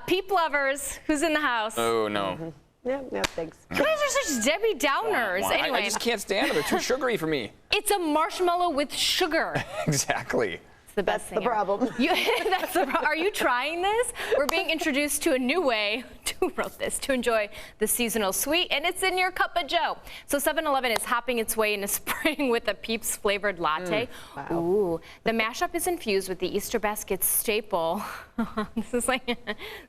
Peep lovers, who's in the house? Oh, no. No, thanks. You guys are such Debbie Downers. Anyway, I just can't stand them. They're too sugary for me. it's a marshmallow with sugar. Exactly. It's the best That's the problem. Are you trying this? We're being introduced to a new way, who wrote this, to enjoy the seasonal sweet, and it's in your cup of joe. So 7-Eleven is hopping its way into spring with a PEEPS flavored latte. Wow. Ooh, the mashup is infused with the Easter basket staple. This is like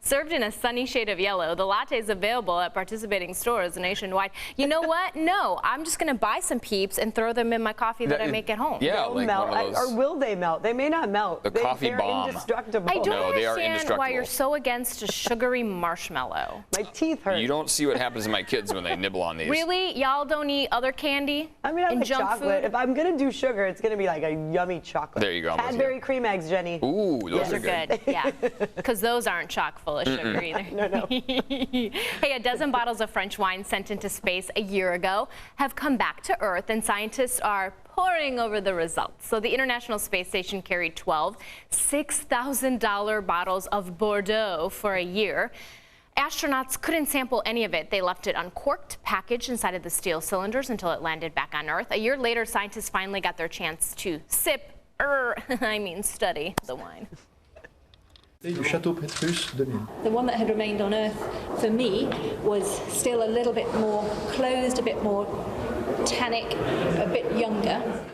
served in a sunny shade of yellow. The latte is available at participating stores nationwide. You know what? No, I'm just gonna buy some PEEPS and throw them in my coffee that I make at home. Yeah, They'll like melt, one of those. or will they melt? They may not melt. The coffee they're bomb. Indestructible. I don't No, they are understand why you're indestructible. so against a sugary marshmallow. My teeth hurt. You don't see what happens to my kids when they nibble on these. Really? Y'all don't eat other candy? I mean, I and like junk chocolate. food? If I'm gonna do sugar, it's gonna be like a yummy chocolate. There you go. I'm with you. Cadbury cream eggs, Jenny. Ooh, those Those are are good, yeah. Because those aren't chock full of sugar either. No. Hey, a dozen bottles of French wine sent into space a year ago have come back to Earth, and scientists are poring over the results. So the International Space Station carried 12 $6,000 bottles of Bordeaux for a year. Astronauts couldn't sample any of it. They left it uncorked, packaged inside of the steel cylinders until it landed back on Earth. A year later, scientists finally got their chance to study the wine. Du Château Pétrus 2000. The one that had remained on Earth for me was still a little bit more closed, a bit more tannic, a bit younger.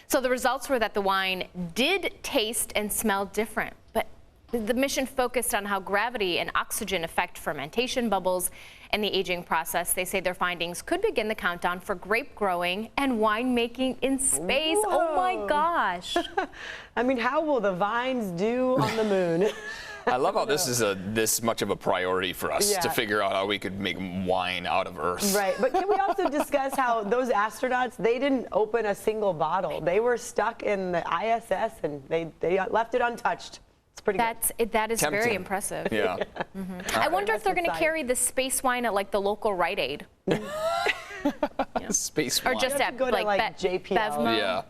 So the results were that the wine did taste and smell different, but the mission focused on how gravity and oxygen affect fermentation bubbles and the aging process. They say their findings could begin the countdown for grape growing and winemaking in space. Whoa. Oh my gosh. I mean, how will the vines do on the moon? I love how this is this much of a priority for us to Yeah. figure out how we could make wine out of Earth. Right, but can we also discuss how those astronauts, they didn't open a single bottle. They were stuck in the ISS and they left it untouched. It's pretty good. That is very Tempting. impressive. Yeah. I wonder if they're going to Science. carry the space wine at like the local Rite Aid. Space Or wine. just You have at to go to, like, JPL. Bevmo. Yeah.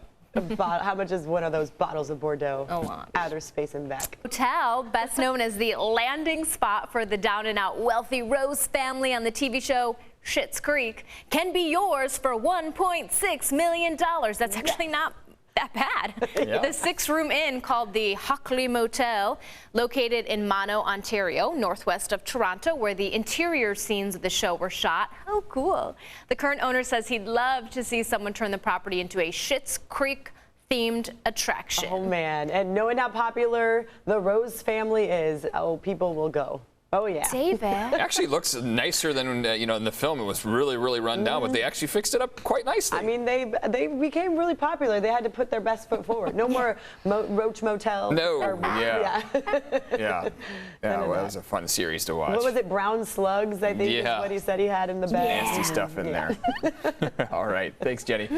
How much is one of those bottles of Bordeaux? A lot. Outer space and back. Hotel, best known as the landing spot for the down-and-out wealthy Rose family on the TV show Schitt's Creek, can be yours for $1.6 million. That's actually not that bad. Yeah. The 6-room inn called the Hockley Motel, located in Mono, Ontario, northwest of Toronto, where the interior scenes of the show were shot. Oh, cool. The current owner says he'd love to see someone turn the property into a Schitt's Creek themed attraction. Oh man, and knowing how popular the Rose family is, oh, people will go. Oh yeah. David. It actually looks nicer than in the film. It was really run down, but they actually fixed it up quite nicely. I mean, they became really popular. They had to put their best foot forward. No more Roach Motel. No, yeah. yeah. Well, it was a fun series to watch. What was it? Brown slugs, I think is Yeah. what he said he had in the bag. Nasty stuff in there. All right. Thanks, Jenny.